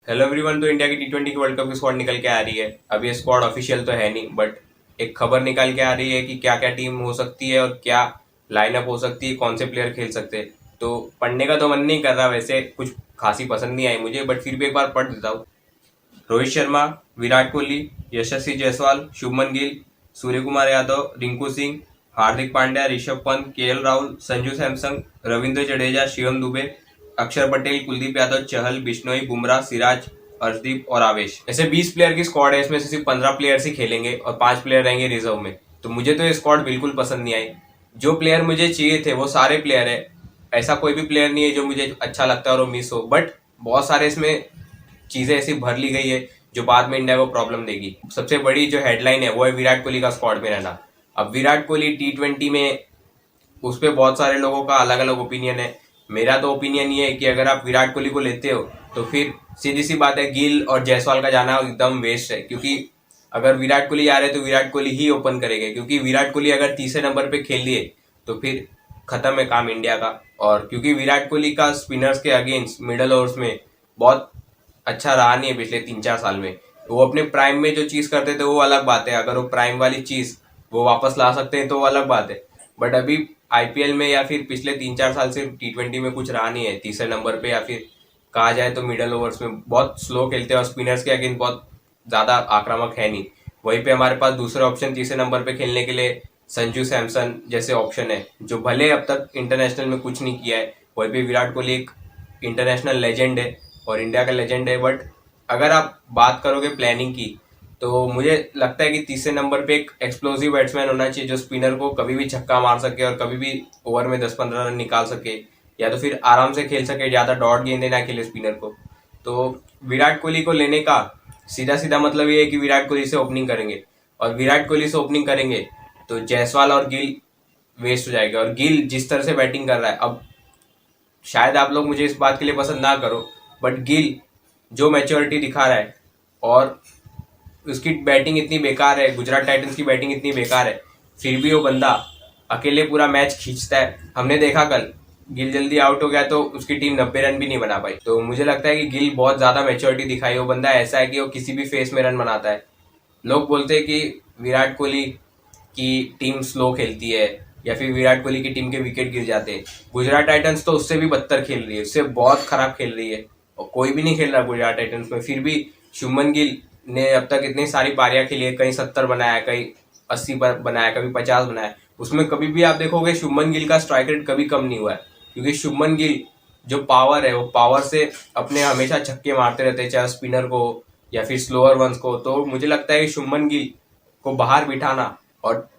Hello everyone. तो India की टी20 की वर्ल्ड कप की स्क्वाड निकल के आ रही है। अब ये स्क्वाड ऑफिशियल तो है नहीं, बट एक खबर निकल के आ रही है कि क्या क्या टीम हो सकती है और क्या लाइनअप हो सकती है, कौन से प्लेयर खेल सकते हैं। तो पढ़ने का तो मन नहीं कर रहा, वैसे कुछ खासी पसंद नहीं आई मुझे, बट फिर भी एक बार पढ़ देता हूँ। रोहित शर्मा, विराट कोहली, यशस्वी जायसवाल, शुभमन गिल, सूर्य कुमार यादव, रिंकू सिंह, हार्दिक पांड्या, ऋषभ पंत, केएल राहुल, संजू सैमसन, रविंद्र जडेजा, शिवम दुबे, अक्षर पटेल, कुलदीप यादव, चहल, बिश्नोई, बुमराह, सिराज, अर्शदीप और आवेश। ऐसे 20 प्लेयर की स्क्वाड है। इसमें से सिर्फ 15 प्लेयर्स ही खेलेंगे और 5 प्लेयर रहेंगे रिजर्व में। तो मुझे तो ये स्क्वाड बिल्कुल पसंद नहीं आई। जो प्लेयर मुझे चाहिए थे वो सारे प्लेयर है। ऐसा कोई भी प्लेयर नहीं है जो मुझे अच्छा लगता है और वो मिस हो, बट बहुत सारे इसमें चीजें ऐसी भर ली गई है जो बाद में इंडिया को प्रॉब्लम देगी। सबसे बड़ी जो हेडलाइन है वो है विराट कोहली का स्क्वाड में रहना। अब विराट कोहली टी20 में, उस पर बहुत सारे लोगों का अलग अलग ओपिनियन है। मेरा तो ओपिनियन ये है कि अगर आप विराट कोहली को लेते हो तो फिर सीधी सी बात है, गिल और जायसवाल का जाना एकदम वेस्ट है। क्योंकि अगर विराट कोहली आ रहे तो विराट कोहली ही ओपन करेंगे, क्योंकि विराट कोहली अगर तीसरे नंबर पे खेल लिए तो फिर खत्म है काम इंडिया का। और क्योंकि विराट कोहली का स्पिनर्स के अगेंस्ट मिडल ओवर्स में बहुत अच्छा रहा नहीं है पिछले 3-4 साल में। वो अपने प्राइम में जो चीज करते थे वो अलग बात है, अगर वो प्राइम वाली चीज वो वापस ला सकते हैं तो वो अलग बात है। बट अभी आईपीएल में या फिर पिछले 3-4 साल से टी20 में कुछ रहा नहीं है तीसरे नंबर पे, या फिर कहा जाए तो मिडल ओवर्स में बहुत स्लो खेलते हैं और स्पिनर्स के अगेंस्ट बहुत ज्यादा आक्रामक है नहीं। वहीं पे हमारे पास दूसरे ऑप्शन तीसरे नंबर पे खेलने के लिए संजू सैमसन जैसे ऑप्शन है, जो भले अब तक इंटरनेशनल में कुछ नहीं किया है। वहीं पे विराट कोहली एक इंटरनेशनल लेजेंड है और इंडिया का लेजेंड है। बट अगर आप बात करोगे प्लानिंग की, तो मुझे लगता है कि तीसरे नंबर पे एक एक्सप्लोसिव बैट्समैन होना चाहिए जो स्पिनर को कभी भी छक्का मार सके और कभी भी ओवर में 10-15 रन निकाल सके, या तो फिर आराम से खेल सके, ज्यादा डॉट गेंदे ना खेले स्पिनर को। तो विराट कोहली को लेने का सीधा सीधा मतलब ये है कि विराट कोहली से ओपनिंग करेंगे, और विराट कोहली से ओपनिंग करेंगे तो जायसवाल और गिल वेस्ट हो जाएगा। और गिल जिस तरह से बैटिंग कर रहा है, अब शायद आप लोग मुझे इस बात के लिए पसंद ना करो, बट गिल जो मैच्योरिटी दिखा रहा है और उसकी बैटिंग इतनी बेकार है, गुजरात टाइटंस की बैटिंग इतनी बेकार है, फिर भी वो बंदा अकेले पूरा मैच खींचता है। हमने देखा कल गिल जल्दी आउट हो गया तो उसकी टीम 90 रन भी नहीं बना पाई। तो मुझे लगता है कि गिल बहुत ज्यादा मैच्योरिटी दिखाई। वो बंदा ऐसा है कि वो किसी भी फेस में रन बनाता है। लोग बोलते हैं कि विराट कोहली की टीम स्लो खेलती है या फिर विराट कोहली की टीम के विकेट गिर जाते हैं। गुजरात टाइटंस तो उससे भी बदतर खेल रही है, उससे बहुत खराब खेल रही है और कोई भी नहीं खेल रहा गुजरात टाइटंस में। फिर भी शुभमन गिल ने अब तक इतनी सारी पारियां खेली है, कहीं 70 बनाया, कहीं 80 बनाया, कभी 50 बनाया। उसमें कभी भी आप देखोगे शुभमन गिल का स्ट्राइक रेट कभी कम नहीं हुआ है, क्योंकि शुभमन गिल जो पावर है वो पावर से अपने हमेशा छक्के मारते रहते हैं, चाहे स्पिनर को या फिर स्लोअर वंस को। तो मुझे लगता है कि शुभमन गिल को बाहर बिठाना, और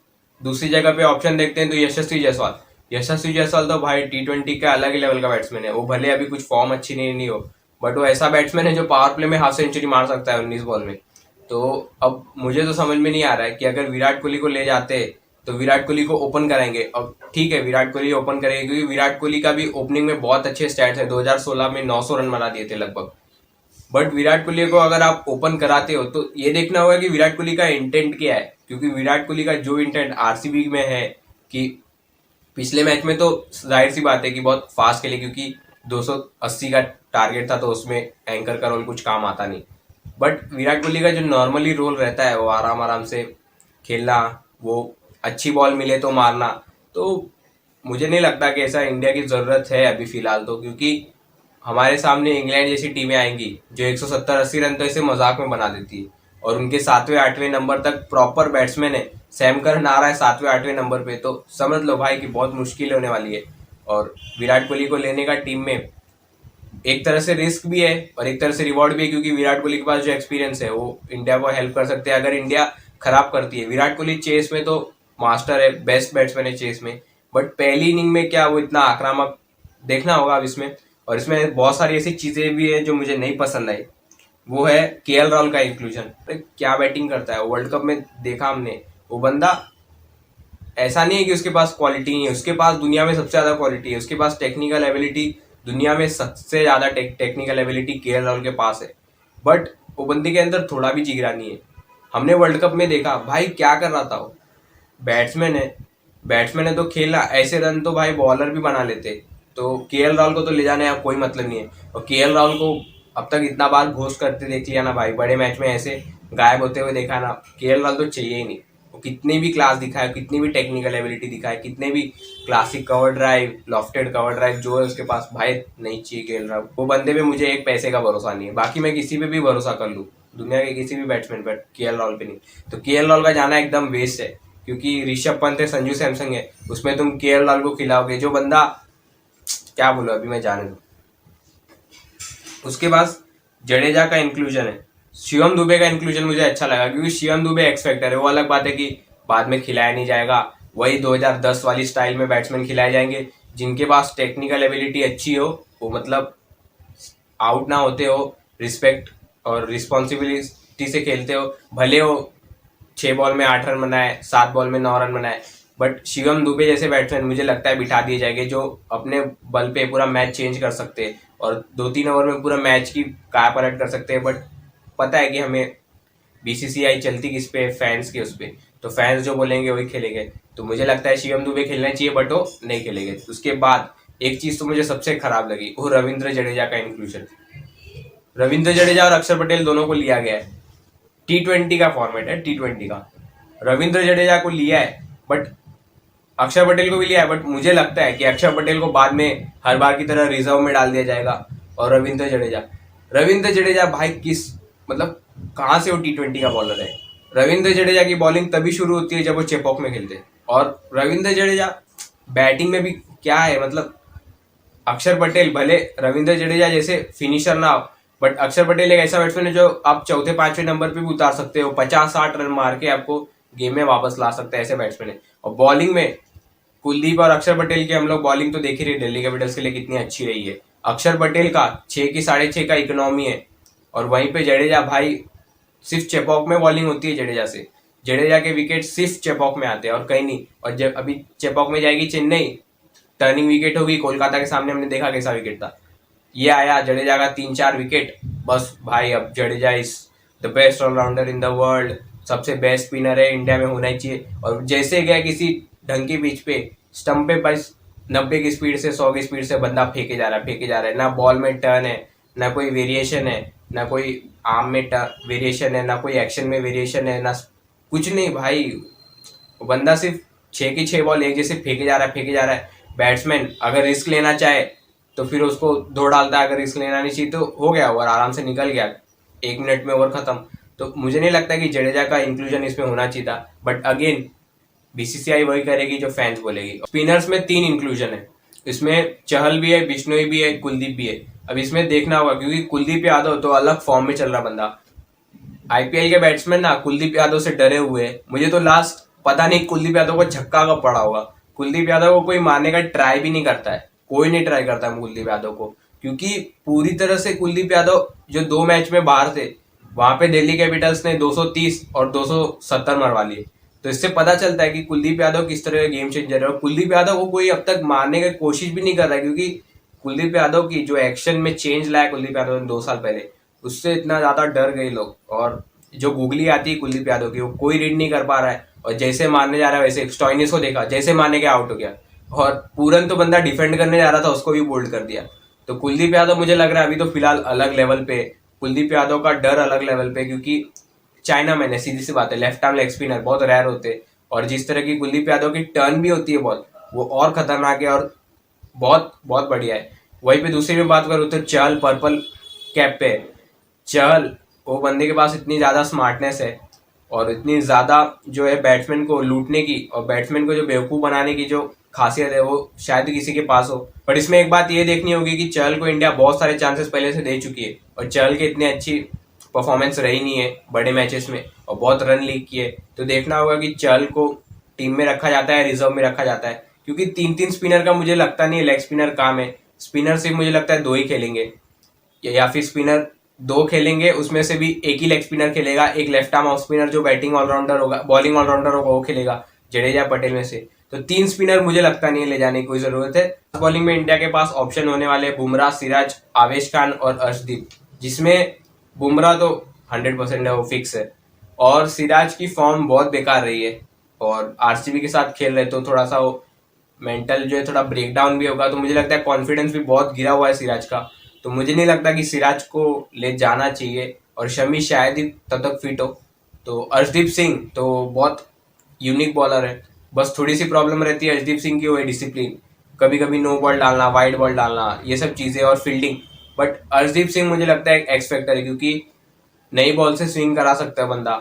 दूसरी जगह पे ऑप्शन देखते हैं तो यशस्वी जायसवाल। यशस्वी जायसवाल तो भाई टी20 का अलग ही लेवल का बैट्समैन है। वो भले अभी कुछ फॉर्म अच्छी नहीं हो, बट वो ऐसा बैट्समैन है जो पावर प्ले में हाफ सेंचुरी मार सकता है 19 बॉल में। तो अब मुझे तो समझ में नहीं आ रहा है कि अगर विराट कोहली को ले जाते तो विराट कोहली को ओपन कराएंगे। अब ठीक है, विराट कोहली ओपन करेंगे क्योंकि विराट कोहली का भी ओपनिंग में बहुत अच्छे स्टैट्स है। 2016 में 900 रन बना दिए थे लगभग। बट विराट कोहली को अगर आप ओपन कराते हो तो ये देखना होगा कि विराट कोहली का इंटेंट क्या है, क्योंकि विराट कोहली का जो इंटेंट आरसीबी में है कि पिछले मैच में तो जाहिर सी बात है कि बहुत फास्ट खेले, क्योंकि 280 का टारगेट था तो उसमें एंकर का रोल कुछ काम आता नहीं। बट विराट कोहली का जो नॉर्मली रोल रहता है वो आराम आराम से खेलना, वो अच्छी बॉल मिले तो मारना। तो मुझे नहीं लगता कि ऐसा इंडिया की जरूरत है अभी फिलहाल तो, क्योंकि हमारे सामने इंग्लैंड जैसी टीमें आएंगी जो 170-80 रन तो इसे मजाक में बना देती है, और उनके 7वें-8वें नंबर तक प्रॉपर बैट्समैन है। सैम करन आ रहा है 7वें-8वें नंबर पे, तो समझ लो भाई कि बहुत मुश्किल होने वाली है। और विराट कोहली को लेने का टीम में एक तरह से रिस्क भी है और एक तरह से रिवॉर्ड भी है, क्योंकि विराट कोहली के पास जो एक्सपीरियंस है वो इंडिया को हेल्प कर सकते हैं अगर इंडिया खराब करती है। विराट कोहली चेस में तो मास्टर है, बेस्ट बैट्समैन है चेस में, बट पहली इनिंग में क्या वो इतना आक्रामक देखना होगा अब इसमें। और इसमें बहुत सारी ऐसी चीजें भी है जो मुझे नहीं पसंद आई। वो है केएल राहुल का इंक्लूजन। क्या बैटिंग करता है वर्ल्ड कप में, देखा हमने। वो बंदा ऐसा नहीं है कि उसके पास क्वालिटी नहीं है, उसके पास दुनिया में सबसे ज्यादा क्वालिटी है, उसके पास टेक्निकल एबिलिटी दुनिया में सबसे ज्यादा टेक्निकल एबिलिटी केएल राहुल के पास है। बट वो बंदे के अंदर थोड़ा भी जिगरा नहीं है। हमने वर्ल्ड कप में देखा भाई क्या कर रहा था वो। बैट्समैन है, बैट्समैन है तो खेला, ऐसे रन तो भाई बॉलर भी बना लेते। तो केएल राहुल को तो ले जाने का कोई मतलब नहीं है। और केएल राहुल को अब तक इतना बार घोस्ट करते देख लिया ना भाई, बड़े मैच में ऐसे गायब होते हुए देखा ना, केएल राहुल तो चाहिए ही नहीं। वो कितनी भी क्लास दिखाए, कितनी भी टेक्निकल एबिलिटी दिखाए, कितने भी classic cover drive, lofted cover drive जो है उसके पास, भाई नहीं चाहिए केएल राहुल। वो बंदे पे मुझे एक पैसे का भरोसा नहीं है। बाकी मैं किसी पे भी भरोसा कर लूँ, दुनिया के किसी भी बैट्समैन पर, केएल राहुल पे नहीं। तो केएल राहुल का जाना एकदम वेस्ट है, क्योंकि ऋषभ पंत है, संजू सैमसंग है, उसमें तुम केएल राहुल को खिलाओगे जो बंदा, क्या बोलो अभी मैं जाने दूं। उसके बाद जडेजा का इंक्लूजन है, शिवम दुबे का इंक्लूजन मुझे अच्छा लगा, क्योंकि शिवम दुबे एक्स फैक्टर है। वो अलग बात है कि बाद में खिलाया नहीं जाएगा, वही 2010 वाली स्टाइल में बैट्समैन खिलाए जाएंगे जिनके पास टेक्निकल एबिलिटी अच्छी हो, वो मतलब आउट ना होते हो, रिस्पेक्ट और रिस्पॉन्सिबिलिटी से खेलते हो, भले हो 6 बॉल में 8 रन बनाए, 7 बॉल में 9 रन बनाए, बट शिवम दुबे जैसे बैट्समैन मुझे लगता है बिठा दिए जाएंगे जो अपने बल पे पूरा मैच चेंज कर सकते हैं और 2-3 ओवर में पूरा मैच की काय पलट कर सकते हैं। बट पता है कि हमें बीसीसीआई चलती किस पे, फैंस के उस पे, तो फैंस जो बोलेंगे वही खेलेंगे। तो मुझे लगता है शिवम दुबे खेलना चाहिए, बट वो नहीं खेलेंगे। उसके बाद एक चीज तो मुझे सबसे खराब लगी, वो रविंद्र जडेजा का इंक्लूजन। रविंद्र जडेजा और अक्षर पटेल दोनों को लिया गया है, T20 का फॉर्मेट है, T20 का। रविंद्र जडेजा को लिया है, बट अक्षर पटेल को भी लिया है, बट मुझे लगता है कि अक्षर पटेल को बाद में हर बार की तरह रिजर्व में डाल दिया जाएगा। और रविंद्र जडेजा भाई किस, मतलब कहाँ से वो T20 का बॉलर है। रविंद्र जडेजा की बॉलिंग तभी शुरू होती है जब वो चेपॉक में खेलते हैं, और रविंद्र जडेजा बैटिंग में भी क्या है, मतलब अक्षर पटेल भले रविंद्र जडेजा जैसे फिनिशर ना हो, बट अक्षर पटेल एक ऐसा बैट्समैन है जो आप चौथे पांचवें नंबर पे भी उतार सकते हो, 50-60 रन मार के आपको गेम में वापस ला सकते हैं, ऐसे बैट्समैन है। और बॉलिंग में कुलदीप और अक्षर पटेल की हम लोग बॉलिंग तो देख ही रहे, दिल्ली कैपिटल्स के लिए कितनी अच्छी रही है। अक्षर पटेल का 6 की 6.5 का इकोनॉमी है, और वहीं पे जडेजा भाई सिर्फ चेपॉक में बॉलिंग होती है जडेजा से, जडेजा के विकेट सिर्फ चेपॉक में आते हैं और कहीं नहीं। और जब अभी चेपॉक में जाएगी चेन्नई, टर्निंग विकेट होगी, कोलकाता के सामने हमने देखा कैसा विकेट था, ये आया जडेजा का 3-4 विकेट, बस भाई अब Jadeja is the best all-rounder in the world, सबसे बेस्ट स्पिनर है, इंडिया में होना ही चाहिए। और जैसे गया किसी ढंग की पिच पे, स्टंप पे बस 90 की स्पीड से, 100 की स्पीड से बंदा फेंके जा रहा है, फेंके जा रहा है, ना बॉल में टर्न है, ना कोई वेरिएशन है, ना कोई आर्म में वेरिएशन है, ना कोई एक्शन में वेरिएशन है, ना कुछ नहीं भाई। वो बंदा सिर्फ 6 की 6 बॉल एक जैसे फेंके जा रहा है, फेंके जा रहा है। बैट्समैन अगर रिस्क लेना चाहे तो फिर उसको धो डालता है, अगर रिस्क लेना नहीं चाहिए तो हो गया ओवर, आराम से निकल गया, 1 मिनट में ओवर खत्म। तो मुझे नहीं लगता कि जडेजा का इंक्लूजन इसमें होना चाहिए था, बट अगेन बीसीसीआई वही करेगी जो फैंस बोलेगी। स्पिनर्स में 3 इंक्लूजन है, इसमें चहल भी है, बिश्नोई भी है, कुलदीप भी है। अब इसमें देखना होगा, क्योंकि कुलदीप यादव तो अलग फॉर्म में चल रहा बंदा, आईपीएल के बैट्समैन ना कुलदीप यादव से डरे हुए हैं। मुझे तो लास्ट पता नहीं कुलदीप यादव को झक्का कब पड़ा होगा, कुलदीप यादव को कोई मारने का ट्राई भी नहीं करता है, कोई नहीं ट्राई करता है कुलदीप यादव को, क्योंकि पूरी तरह से कुलदीप यादव जो 2 मैच में बाहर थे, वहां पे दिल्ली कैपिटल्स ने 230 और 270 मरवा लिए। तो इससे पता चलता है कि कुलदीप यादव किस तरह का गेम चेंजर है, और कुलदीप यादव को कोई अब तक मारने की कोशिश भी नहीं कर रहा है, क्योंकि कुलदीप यादव की जो एक्शन में चेंज लाया कुलदीप यादव ने 2 साल पहले, उससे इतना ज्यादा डर गए लोग। और जो गूगली आती है कुलदीप यादव की, वो कोई रीड नहीं कर पा रहा है, और जैसे मारने जा रहा है वैसे स्टॉइनिस को देखा, जैसे मारने के आउट हो गया, और पूरन तो बंदा डिफेंड करने जा रहा था, उसको भी बोल्ड कर दिया। तो कुलदीप यादव मुझे लग रहा है अभी तो फिलहाल अलग लेवल पे, कुलदीप यादव का डर अलग लेवल पे, क्योंकि चाइना मैन है, सीधी सी बात है, लेफ्ट आर्म लेग स्पिनर बहुत रेयर होते, और जिस तरह की कुलदीप यादव की टर्न भी होती है बॉल, वो और खतरनाक है और बहुत बहुत बढ़िया है। वहीं पे दूसरी में बात करूँ तो चहल पर्पल कैप पे, चहल वो बंदे के पास इतनी ज्यादा स्मार्टनेस है और इतनी ज्यादा जो है बैट्समैन को लूटने की और बैट्समैन को जो बेवकूफ बनाने की जो खासियत है, वो शायद किसी के पास हो। पर इसमें एक बात ये देखनी होगी कि चहल को इंडिया बहुत सारे चांसेस पहले से दे चुकी है, और चहल की इतनी अच्छी परफॉर्मेंस रही नहीं है बड़े मैचेस में, और बहुत रन लीक किए। तो देखना होगा कि चहल को टीम में रखा जाता है, रिजर्व में रखा जाता है, क्योंकि 3-3 स्पिनर का मुझे लगता नहीं है लेग स्पिनर काम है। स्पिनर सिर्फ मुझे लगता है 2 ही खेलेंगे, या फिर स्पिनर 2 खेलेंगे, उसमें से भी एक ही लेग स्पिनर खेलेगा, एक लेफ्ट आर्म ऑफ स्पिनर जो बैटिंग ऑलराउंडर होगा, बॉलिंग ऑलराउंडर होगा वो खेलेगा जडेजा पटेल में से। तो 3 स्पिनर मुझे लगता नहीं है ले जाने की कोई जरूरत है। बॉलिंग में इंडिया के पास ऑप्शन होने वाले बुमराह, सिराज, आवेश खान और अर्शदीप, जिसमें बुमराह तो 100% है, वो फिक्स है, और सिराज की फॉर्म बहुत बेकार रही है, और आरसीबी के साथ खेल रहे तो थोड़ा सा वो मेंटल जो है थोड़ा ब्रेकडाउन भी होगा, तो मुझे लगता है कॉन्फिडेंस भी बहुत गिरा हुआ है सिराज का। तो मुझे नहीं लगता कि सिराज को ले जाना चाहिए, और शमी शायद ही तब तक फिट हो। तो अर्शदीप सिंह तो बहुत यूनिक बॉलर है, बस थोड़ी सी प्रॉब्लम रहती है अर्शदीप सिंह की, वो है डिसिप्लिन। कभी कभी नो बॉल डालना, वाइड बॉल डालना, ये सब चीज़ें, और फील्डिंग। बट अर्शदीप सिंह मुझे लगता है एक एक्स फैक्टर है, क्योंकि नई बॉल से स्विंग करा सकता है बंदा,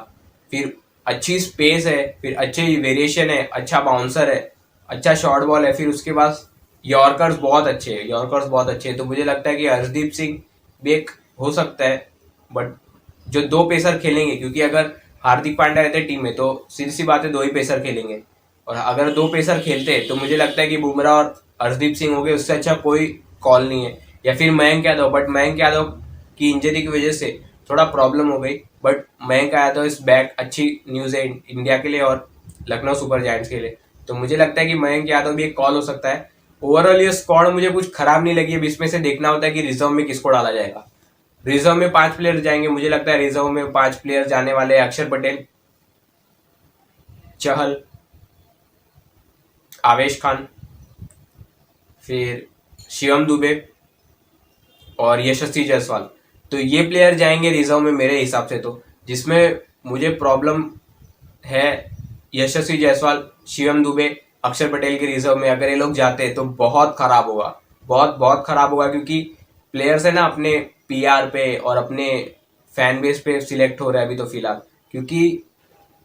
फिर अच्छी स्पेस है, फिर अच्छी वेरिएशन है, अच्छा बाउंसर है, अच्छा शॉर्ट बॉल है, फिर उसके पास यॉर्कर्स बहुत अच्छे हैं, यॉर्कर्स बहुत अच्छे हैं। तो मुझे लगता है कि हर्षदीप सिंह भी एक हो सकता है। बट जो दो पेसर खेलेंगे, क्योंकि अगर हार्दिक पांड्या रहते टीम में तो सीधी सी बात है दो ही पेसर खेलेंगे, और अगर दो पेसर खेलते तो मुझे लगता है कि बुमराह और हर्षदीप सिंह हो गए, उससे अच्छा कोई कॉल नहीं है। या फिर मयंक यादव, बट मयंक यादव की इंजरी की वजह से थोड़ा प्रॉब्लम हो गई। बट मयंक यादव इस बैक, अच्छी न्यूज है इंडिया के लिए और लखनऊ सुपर जायंट्स के लिए। तो मुझे लगता है कि मयंक यादव भी एक कॉल हो सकता है। ओवरऑल ये स्क्वाड मुझे कुछ खराब नहीं लगी। अब इसमें से देखना होता है कि रिजर्व में किसको डाला जाएगा। रिजर्व में 5 प्लेयर जाएंगे, मुझे लगता है रिजर्व में 5 प्लेयर जाने वाले अक्षर पटेल, चहल, आवेश खान, फिर शिवम दुबे और यशस्वी जायसवाल। तो ये प्लेयर जाएंगे रिजर्व में मेरे हिसाब से। तो जिसमें मुझे प्रॉब्लम है यशस्वी जायसवाल, शिवम दुबे, अक्षर पटेल के रिजर्व में अगर ये लोग जाते तो बहुत खराब होगा, बहुत बहुत खराब होगा। क्योंकि प्लेयर्स है ना अपने पीआर पे और अपने फैन बेस पे सिलेक्ट हो रहा है अभी तो फिलहाल। क्योंकि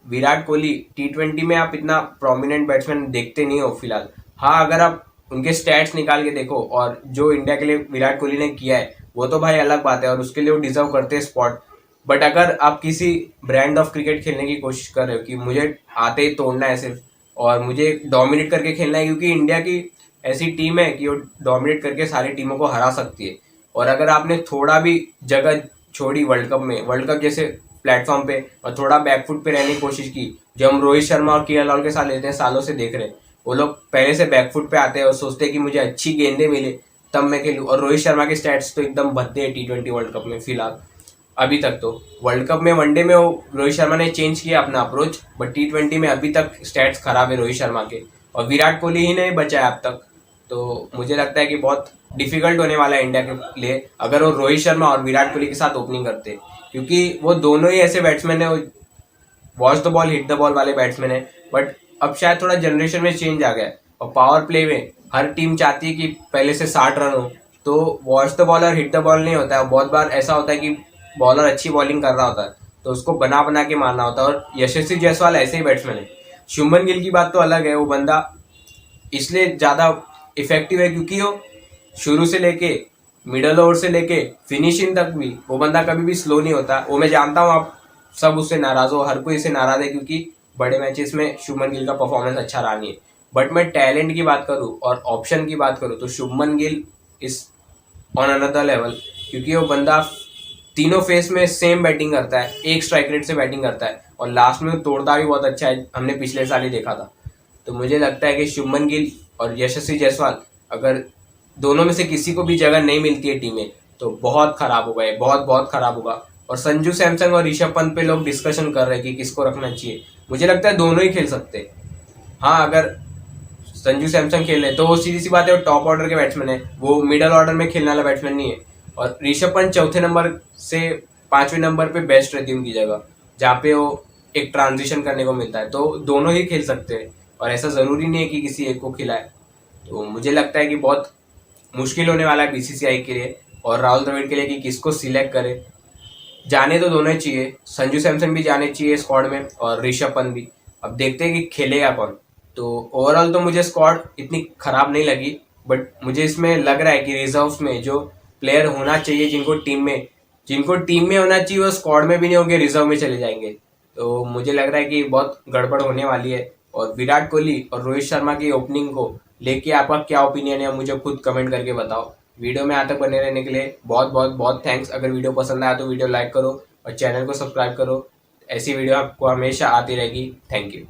विराट कोहली T20 में आप इतना प्रोमिनेंट बैट्समैन देखते नहीं हो फिलहाल। हाँ, अगर आप उनके स्टैट्स निकाल के देखो और जो इंडिया के लिए विराट कोहली ने किया है वो तो भाई अलग बात है, और उसके लिए वो डिजर्व करते हैं स्पॉट। बट अगर आप किसी ब्रांड ऑफ क्रिकेट खेलने की कोशिश कर रहे हो कि मुझे आते ही तोड़ना है सिर्फ और मुझे डोमिनेट करके खेलना है, क्योंकि इंडिया की ऐसी टीम है कि वो डोमिनेट करके सारी टीमों को हरा सकती है। और अगर आपने थोड़ा भी जगह छोड़ी वर्ल्ड कप में, वर्ल्ड कप जैसे प्लेटफॉर्म पे, और थोड़ा बैकफुट पे रहने की कोशिश की, जो हम रोहित शर्मा और के के साथ लेते हैं सालों से देख रहे हैं, वो लोग पहले से बैकफुट पे आते हैं और सोचते हैं कि मुझे अच्छी गेंदें मिले तब मैं खेलूं। और रोहित शर्मा के स्टैट्स तो एकदम भद्दे हैं T20 वर्ल्ड कप में फिलहाल अभी तक। तो वर्ल्ड कप में, वनडे में वो रोहित शर्मा ने चेंज किया अपना अप्रोच, बट T20 में अभी तक स्टैट्स खराब है रोहित शर्मा के, और विराट कोहली ही नहीं बचा है अब तक। तो मुझे लगता है कि बहुत डिफिकल्ट होने वाला है इंडिया के लिए अगर वो रोहित शर्मा और विराट कोहली के साथ ओपनिंग करते, क्योंकि वो दोनों ही ऐसे बैट्समैन है, watch the ball hit the ball वाले बैट्समैन है। बट अब शायद थोड़ा जनरेशन में चेंज आ गया है, और पावर प्ले में हर टीम चाहती है कि पहले से 60 रन हो। तो वॉच द बॉल और हिट द बॉल नहीं होता है, बहुत बार ऐसा होता है कि बॉलर अच्छी बॉलिंग कर रहा होता है तो उसको बना बना के मारना होता है, और यशस्वी जायसवाल ऐसे ही बैट्समैन है। शुभमन गिल की बात तो अलग है, वो बंदा इसलिए ज्यादा इफेक्टिव है क्योंकि वो शुरू से लेके मिडल ओवर से लेके फिनिशिंग तक भी वो बंदा कभी भी स्लो नहीं होता। वो मैं जानता हूँ आप सब उससे नाराज हो, हर कोई इससे नाराज है क्योंकि बड़े मैचेस में शुभमन गिल का परफॉर्मेंस अच्छा रहा नहीं है। बट मैं टैलेंट की बात करूँ और ऑप्शन की बात करूँ तो Shubman Gill is on another level, क्योंकि वो बंदा तीनों फेस में सेम बैटिंग करता है, एक स्ट्राइक रेट से बैटिंग करता है, और लास्ट में तोड़ता भी बहुत अच्छा है, हमने पिछले साल ही देखा था। तो मुझे लगता है कि शुभमन गिल और यशस्वी जायसवाल अगर दोनों में से किसी को भी जगह नहीं मिलती है टीम में तो बहुत खराब होगा, ये बहुत बहुत खराब होगा। और संजू सैमसन और ऋषभ पंत पे लोग डिस्कशन कर रहे हैं कि किसको रखना चाहिए। मुझे लगता है दोनों ही खेल सकते हैं। हाँ, अगर संजू सैमसन खेल रहे तो वो सीधी सी बात है वो टॉप ऑर्डर के बैट्समैन है, वो मिडल ऑर्डर में खेलने वाला बैट्समैन नहीं है। और ऋषभ पंत चौथे नंबर से 5वें नंबर पे बेस्ट रहती है उनकी जगह, जहाँ पे वो एक ट्रांजिशन करने को मिलता है। तो दोनों ही खेल सकते हैं और ऐसा जरूरी नहीं है कि किसी एक को खिलाए। तो मुझे लगता है कि बहुत मुश्किल होने वाला है बीसीसीआई के लिए और राहुल द्रविड़ के लिए कि किसको सिलेक्ट करे। जाने तो दोनों ही चाहिए, संजू सैमसन भी जाने चाहिए स्क्वाड में और ऋषभ पंत भी। अब देखते हैं कि खेलेगा कौन। तो ओवरऑल तो मुझे स्क्वाड इतनी खराब नहीं लगी, बट मुझे इसमें लग रहा है कि रिजर्व्स में जो प्लेयर होना चाहिए जिनको टीम में होना चाहिए वो स्क्वाड में भी नहीं होंगे, रिजर्व में चले जाएंगे। तो मुझे लग रहा है कि बहुत गड़बड़ होने वाली है। और विराट कोहली और रोहित शर्मा की ओपनिंग को लेके आपका क्या ओपिनियन है मुझे खुद कमेंट करके बताओ। वीडियो में यहाँ तक बने रहने के लिए बहुत बहुत बहुत थैंक्स। अगर वीडियो पसंद आया तो वीडियो लाइक करो और चैनल को सब्सक्राइब करो। ऐसी वीडियो आपको हमेशा आती रहेगी। Thank you.